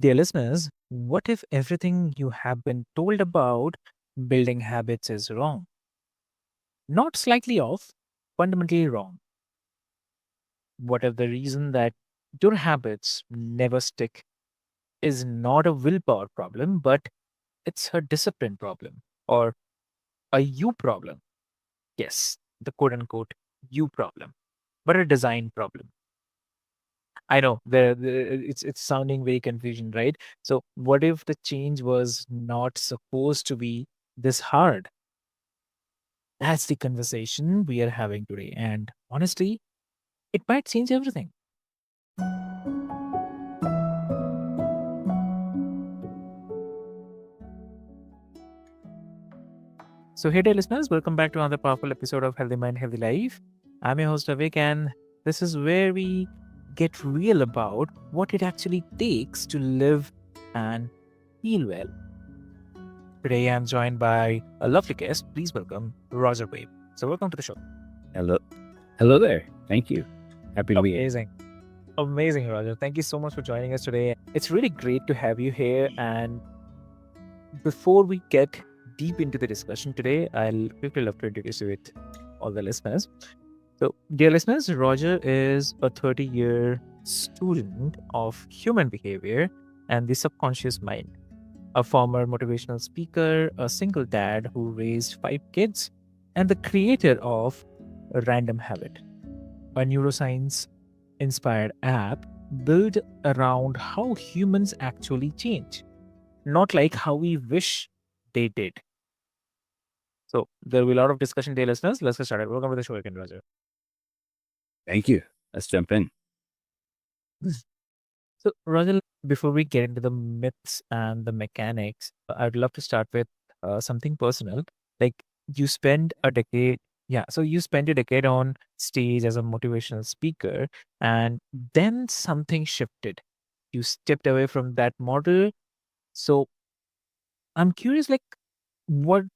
Dear listeners, what if everything you have been told about building habits is wrong? Not slightly off, fundamentally wrong. What if the reason that your habits never stick is not a willpower problem, but it's a discipline problem or a you problem? Yes, the quote unquote you problem, but a design problem. I know it's sounding very confusing, right? So what if the change was not supposed to be this hard? That's the conversation we are having today. And honestly, it might change everything. So, hey, dear listeners, welcome back to another powerful episode of Healthy Mind, Healthy Life. I'm your host, Avik, and this is where we get real about what it actually takes to live and feel well. Today, I'm joined by a lovely guest. Please welcome Roger Webb. So, welcome to the show. Hello. Hello there. Thank you. Happy to be here. Amazing. Amazing, Roger. Thank you so much for joining us today. It's really great to have you here. And before we get deep into the discussion today, I'll quickly love to introduce you with all the listeners. So, dear listeners, Roger is a 30-year student of human behavior and the subconscious mind, a former motivational speaker, a single dad who raised 5 kids, and the creator of a Random Habit, a neuroscience inspired app built around how humans actually change, not like how we wish they did. So there will be a lot of discussion, dear listeners. Let's get started. Welcome to the show again, Roger. Thank you. Let's jump in. So, Roger, before we get into the myths and the mechanics, I'd love to start with something personal. Like you spend a decade, yeah. So you spent a decade on stage as a motivational speaker, and then something shifted. You stepped away from that model. So I'm curious, like, what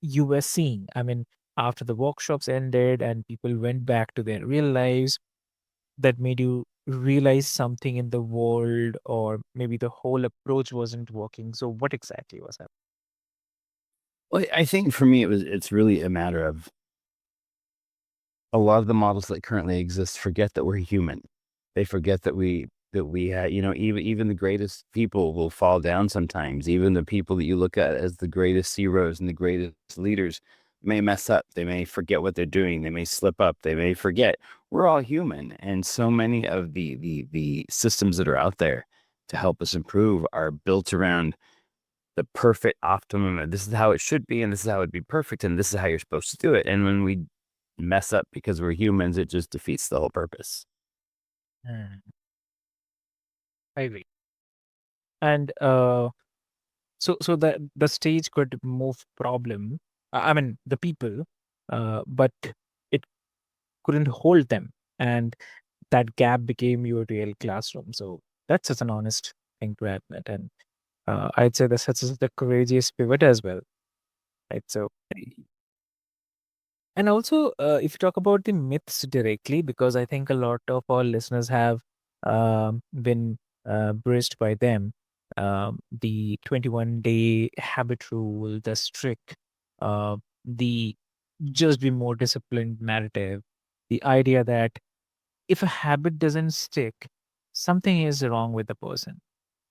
you were seeing. I mean, after the workshops ended and people went back to their real lives, that made you realize something in the world, or maybe the whole approach wasn't working. So, what exactly was happening? Well, I think for me, it's really a matter of a lot of the models that currently exist forget that we're human. They forget that even the greatest people will fall down sometimes. Even the people that you look at as the greatest heroes and the greatest leaders may mess up. They may forget what they're doing. They may slip up. They may forget. We're all human, and so many of the systems that are out there to help us improve are built around the perfect optimum. And this is how it should be, and this is how it'd be perfect, and this is how you're supposed to do it. And when we mess up because we're humans, it just defeats the whole purpose. Hmm, I agree. And so the stage could move problem. I mean, the people, but it couldn't hold them, and that gap became your real classroom. So that's such an honest thing to admit, and I'd say that's such a courageous pivot as well, right? So, and also, if you talk about the myths directly, because I think a lot of our listeners have been braced by them, the 21-day habit rule, the strict, the just be more disciplined narrative, the idea that if a habit doesn't stick, something is wrong with the person.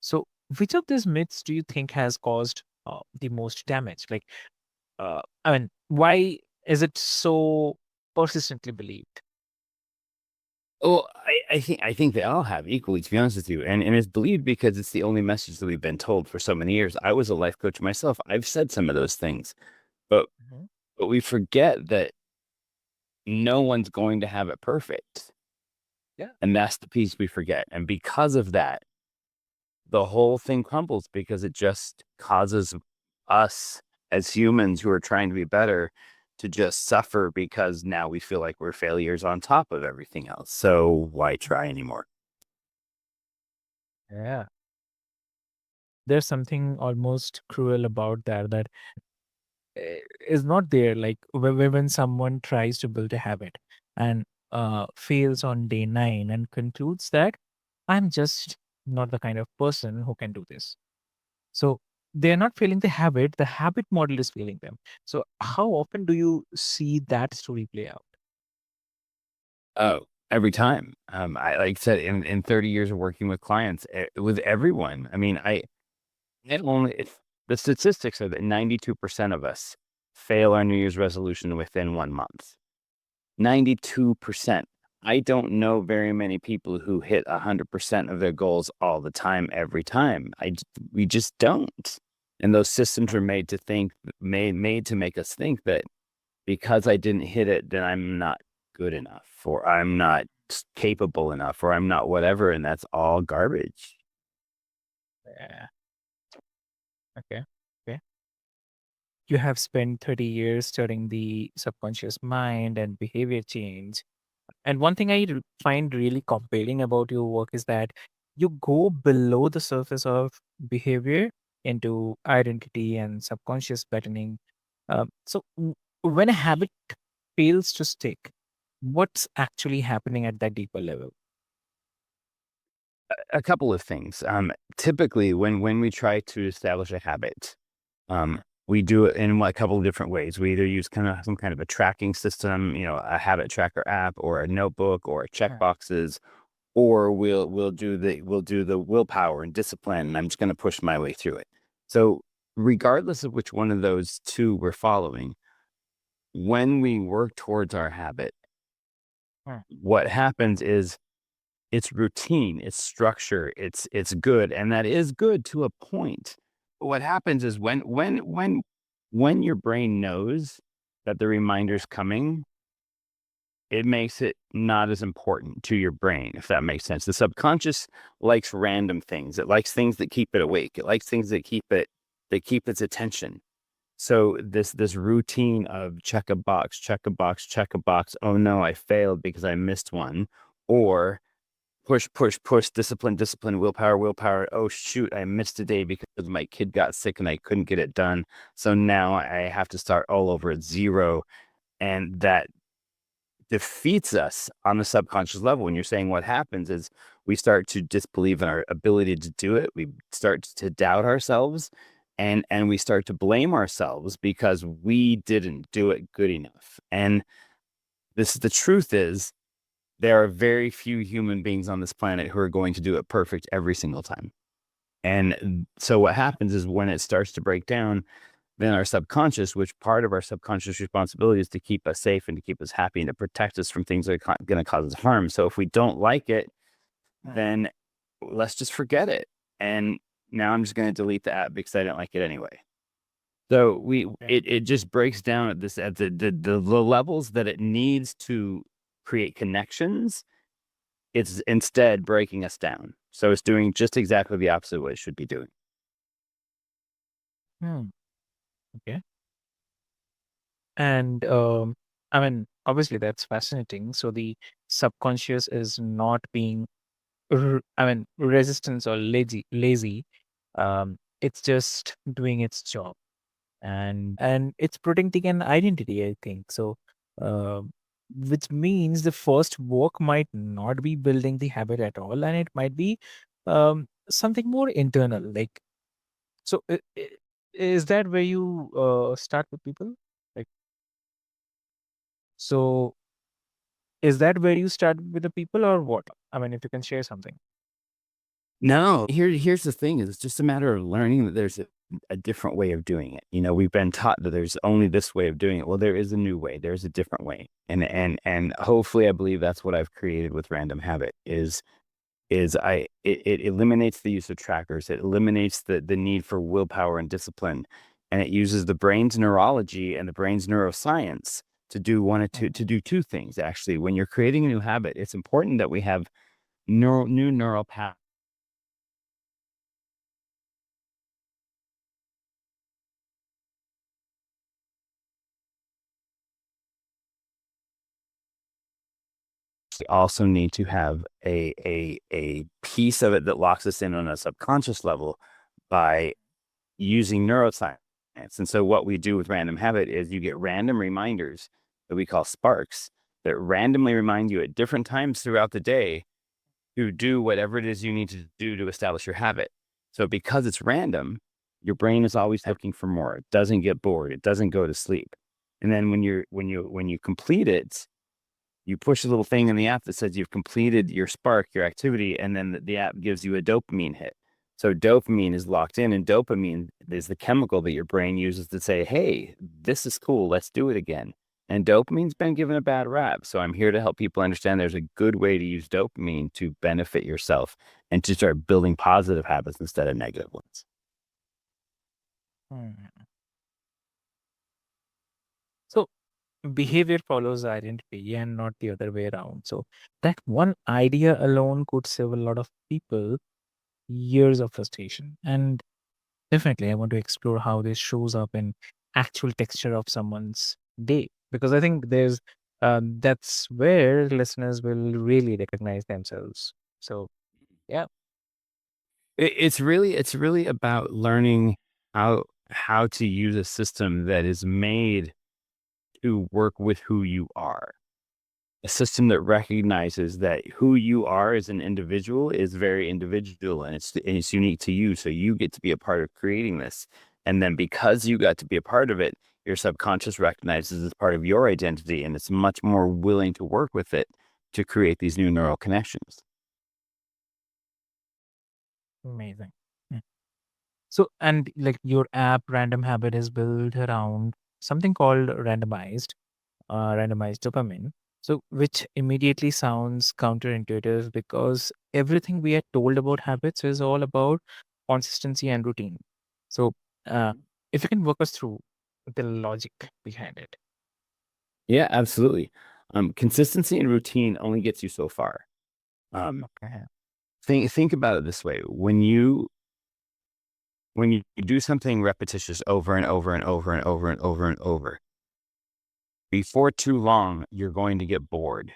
So, which of these myths do you think has caused the most damage? Like, I mean, why is it so persistently believed? Oh, I think they all have equally, to be honest with you. And it's believed because it's the only message that we've been told for so many years. I was a life coach myself. I've said some of those things, but Mhm. but we forget that no one's going to have it perfect. Yeah. And that's the piece we forget. And because of that, the whole thing crumbles because it just causes us as humans who are trying to be better to just suffer because now we feel like we're failures on top of everything else. So why try anymore? Yeah. There's something almost cruel about that that is not there. Like when someone tries to build a habit and fails on day 9 and concludes that I'm just not the kind of person who can do this. So they're not failing the habit model is failing them. So how often do you see that story play out? Oh, every time. I like I said, in 30 years of working with clients, with everyone. I mean, it only it's the statistics are that 92% of us fail our New Year's resolution within 1 month. 92%. I don't know very many people who hit 100% of their goals all the time, every time. We just don't. And those systems Mm. are made to make us think that because I didn't hit it, then I'm not good enough, or I'm not capable enough, or I'm not whatever. And that's all garbage. Yeah. Okay. Okay. You have spent 30 years studying the subconscious mind and behavior change. And one thing find really compelling about your work is that you go below the surface of behavior into identity and subconscious patterning. When a habit fails to stick, what's actually happening at that deeper level? A couple of things. Typically, when we try to establish a habit, we do it in a couple of different ways. We either use kind of some kind of a tracking system, a habit tracker app, or a notebook, or check Huh. boxes, or we'll do the willpower and discipline. And I'm just going to push my way through it. So, regardless of which one of those two we're following, when we work towards our habit, Huh. what happens is it's routine, it's structure, it's good, and that is good to a point. But what happens is when your brain knows that the reminder's coming, it makes it not as important to your brain, if that makes sense. The subconscious likes random things. It likes things that keep it awake. It likes things that keep its attention. So this routine of check a box, check a box, check a box. Oh no, I failed because I missed one. Or push, push, push, discipline, discipline, willpower, willpower. Oh shoot, I missed a day because my kid got sick and I couldn't get it done. So now I have to start all over at zero. And that defeats us on the subconscious level. When you're saying what happens is we start to disbelieve in our ability to do it. We start to doubt ourselves, and we start to blame ourselves because we didn't do it good enough. And the truth is there are very few human beings on this planet who are going to do it perfect every single time. And so what happens is when it starts to break down, then our subconscious, which part of our subconscious responsibility is to keep us safe and to keep us happy and to protect us from things that are going to cause us harm. So if we don't like it, Huh. then let's just forget it. And now I'm just going to delete the app because I didn't like it anyway. So Okay. it just breaks down at the levels that it needs to create connections. It's instead breaking us down. So it's doing just exactly the opposite of what it should be doing. Hmm. Okay. And I mean, obviously that's fascinating. So the subconscious is not being, resistance or lazy. It's just doing its job, and it's protecting an identity, I think. So, um, which means the first work might not be building the habit at all, and it might be something more internal. Like, so is that where you start with people? Like, so is that where you start with the people, or what? I mean, if you can share something. No, here's the thing, is it's just a matter of learning that there's a different way of doing it. We've been taught that there's only this way of doing it. Well, there is a new way. There's a different way. And hopefully I believe that's what I've created with Random Habit it eliminates the use of trackers. It eliminates the need for willpower and discipline. And it uses the brain's neurology and the brain's neuroscience to do Mhm. to do two things. Actually, when you're creating a new habit, it's important that we have new neural paths also need to have a piece of it that locks us in on a subconscious level by using neuroscience. And so what we do with Random Habit is you get random reminders that we call sparks that randomly remind you at different times throughout the day to do whatever it is you need to do to establish your habit. So because it's random, your brain is always looking for more. It doesn't get bored. It doesn't go to sleep. And then when you complete it, you push a little thing in the app that says you've completed your spark, your activity, and then the app gives you a dopamine hit. So dopamine is locked in, and dopamine is the chemical that your brain uses to say, hey, this is cool, let's do it again. And dopamine's been given a bad rap. So I'm here to help people understand there's a good way to use dopamine to benefit yourself and to start building positive habits instead of negative ones. Hmm. So behavior follows identity and not the other way around. So that one idea alone could save a lot of people years of frustration. And definitely, I want to explore how this shows up in actual texture of someone's day, because I think that's where listeners will really recognize themselves. So, yeah. It's really about learning how to use a system that is made to work with who you are. A system that recognizes that who you are as an individual is very individual and it's unique to you. So you get to be a part of creating this. And then because you got to be a part of it, your subconscious recognizes as part of your identity and it's much more willing to work with it to create these new neural connections. Amazing. Mm. So, and like your app Random Habit is built around something called randomized dopamine. So, which immediately sounds counterintuitive because everything we are told about habits is all about consistency and routine. So, uh, if you can walk us through the logic behind it. Yeah, absolutely. Consistency and routine only gets you so far. Um, Okay. think about it this way: when you do something repetitious over and over and over and over and over and over, before too long, you're going to get bored.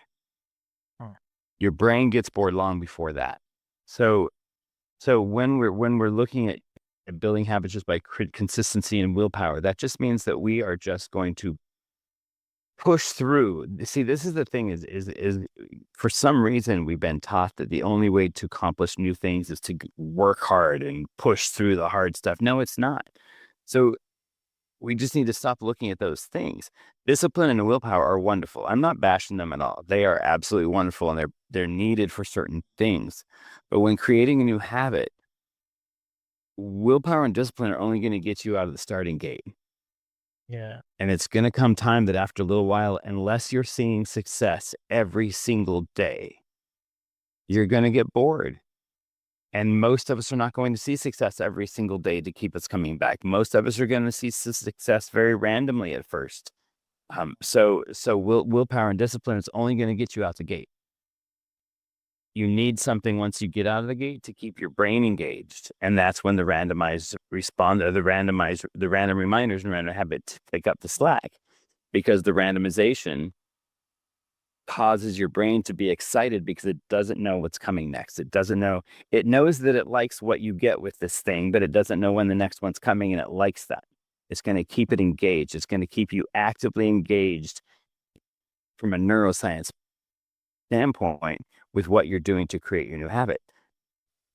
Hmm. Your brain gets bored long before that. So, so when we're looking at building habits just by consistency and willpower, that just means that we are just going to push through. See, this is the thing is for some reason we've been taught that the only way to accomplish new things is to work hard and push through the hard stuff. No, it's not. So we just need to stop looking at those things. Discipline and willpower are wonderful. I'm not bashing them at all. They are absolutely wonderful and they're needed for certain things. But when creating a new habit, willpower and discipline are only going to get you out of the starting gate. Yeah. And it's going to come time that after a little while, unless you're seeing success every single day, you're going to get bored. And most of us are not going to see success every single day to keep us coming back. Most of us are going to see success very randomly at first. So willpower and discipline is only going to get you out the gate. You need something once you get out of the gate to keep your brain engaged, and that's when the randomized respond, or the random reminders and random habit pick up the slack, because the randomization causes your brain to be excited because it doesn't know what's coming next. It doesn't know. It knows that it likes what you get with this thing, but it doesn't know when the next one's coming, and it likes that. It's going to keep it engaged. It's going to keep you actively engaged from a neuroscience standpoint with what you're doing to create your new habit.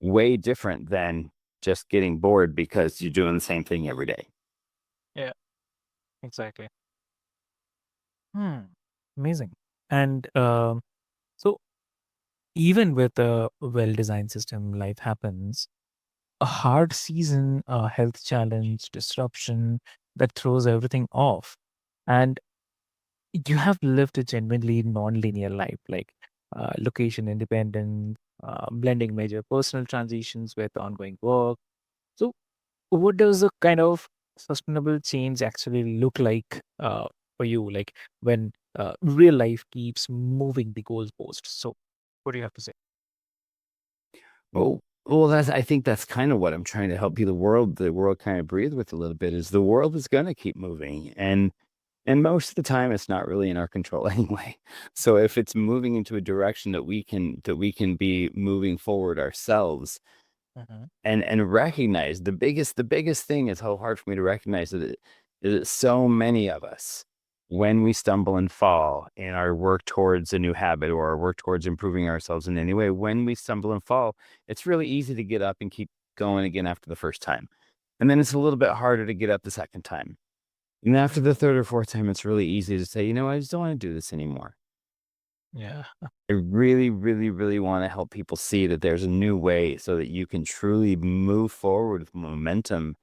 Way different than just getting bored because you're doing the same thing every day. Yeah. Exactly. Hmm. Amazing. And so, even with a well-designed system, life happens. A hard season, a health challenge, disruption that throws everything off. And you have lived a genuinely non-linear life, like location independent, blending major personal transitions with ongoing work. So, what does a kind of sustainable change actually look like for you? Like when real life keeps moving the goalposts. So, what do you have to say? Well, I think that's kind of what I'm trying to help you. The world kind of breathe with a little bit is the world is going to keep moving, and most of the time it's not really in our control anyway. So if it's moving into a direction that we can be moving forward ourselves Mhm. and recognize the biggest thing is how hard for me to recognize that is that so many of us when we stumble and fall in our work towards a new habit or our work towards improving ourselves in any way, when we stumble and fall, it's really easy to get up and keep going again after the first time. And then it's a little bit harder to get up the second time. And after the third or fourth time, it's really easy to say, I just don't want to do this anymore. Yeah. I really, really, really want to help people see that there's a new way so that you can truly move forward with momentum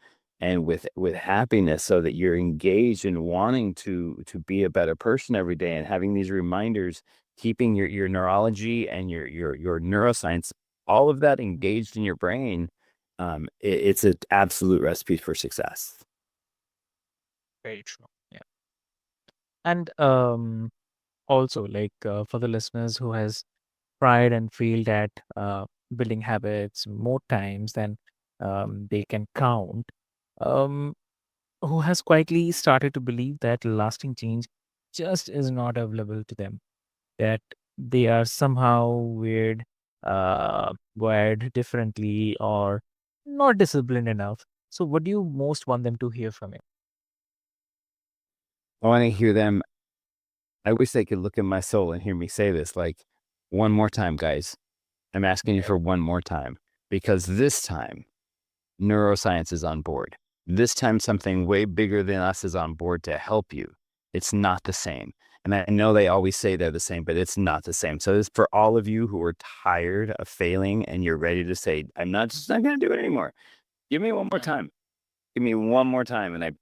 and with happiness, so that you're engaged in wanting to be a better person every day, and having these reminders, keeping your neurology and your neuroscience, all of that engaged in your brain. It's an absolute recipe for success. Very true. Yeah. And also, like for the listeners who has tried and failed at building habits more times than they can count, um, who has quietly started to believe that lasting change just is not available to them, that they are somehow wired differently or not disciplined enough. So, what do you most want them to hear from you? I want to hear them. I wish they could look in my soul and hear me say this, like, one more time, guys. I'm asking you Okay. for one more time, because this time neuroscience is on board. This time, something way bigger than us is on board to help you. It's not the same. And I know they always say they're the same, but it's not the same. So this for all of you who are tired of failing and you're ready to say, I'm not just not going to do it anymore. Give me one more Mm. time. Give me one more time. And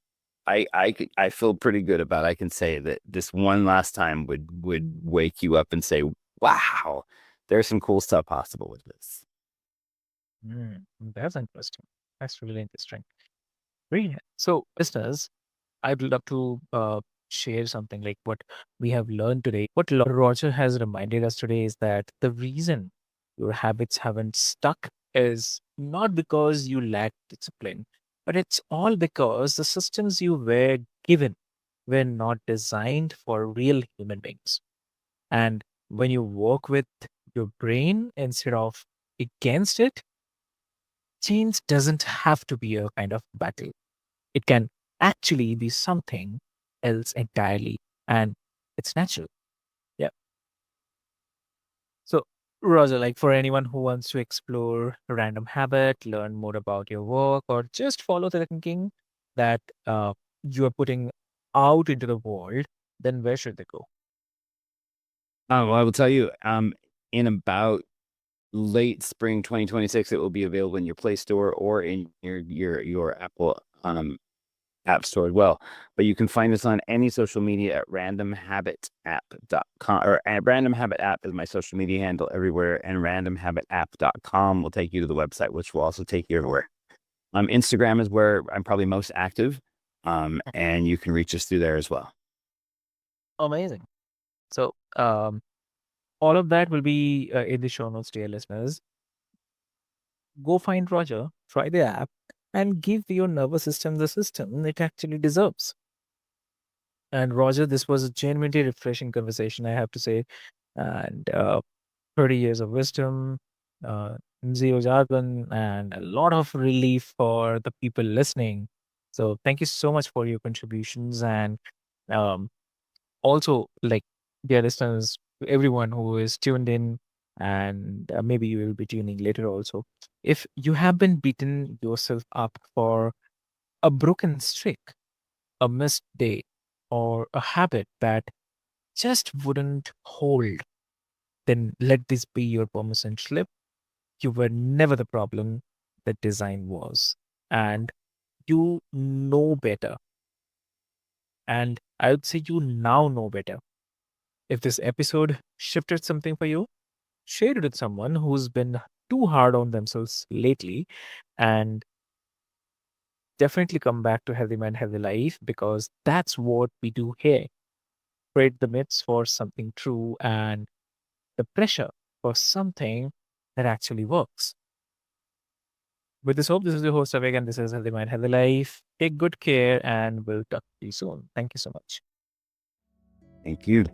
I feel pretty good about, I can say that this one last time would wake you up and say, wow, there's some cool stuff possible with this. That's interesting. That's really interesting. Great. So, listeners, I'd love to share something like what we have learned today. What Roger has reminded us today is that the reason your habits haven't stuck is not because you lack discipline, but it's all because the systems you were given were not designed for real human beings. And when you work with your brain instead of against it, change doesn't have to be a kind of battle. It can actually be something else entirely, and it's natural. Yeah. So, Roger, like for anyone who wants to explore a random habit, learn more about your work, or just follow the thinking that you are putting out into the world, then where should they go? Oh, well, I will tell you, in about late spring 2026, it will be available in your Play Store or in your Apple app store as well. But you can find us on any social media at randomhabitapp.com, or at Random Habit App is my social media handle everywhere, and randomhabitapp.com will take you to the website, which will also take you everywhere. Instagram is where I'm probably most active, and you can reach us through there as well. Amazing. So, all of that will be in the show notes, dear listeners. Go find Roger, try the app, and give your nervous system the system it actually deserves. And Roger, this was a genuinely refreshing conversation, I have to say. And 30 years of wisdom, uh, zero jargon, and a lot of relief for the people listening. So thank you so much for your contributions. And um, also, like, dear listeners, to everyone who is tuned in, and maybe you will be tuning later also. If you have been beaten yourself up for a broken streak, a missed day, or a habit that just wouldn't hold, then let this be your permission slip. You were never the problem, the design was. And you know better. And I would say you now know better. If this episode shifted something for you, share it with someone who's been too hard on themselves lately, and definitely come back to Healthy Mind, Healthy Life, because that's what we do here. Trade the myths for something true and the pressure for something that actually works. With this hope, this is your host Avik, and this is Healthy Mind, Healthy Life. Take good care, and we'll talk to you soon. Thank you so much. Thank you.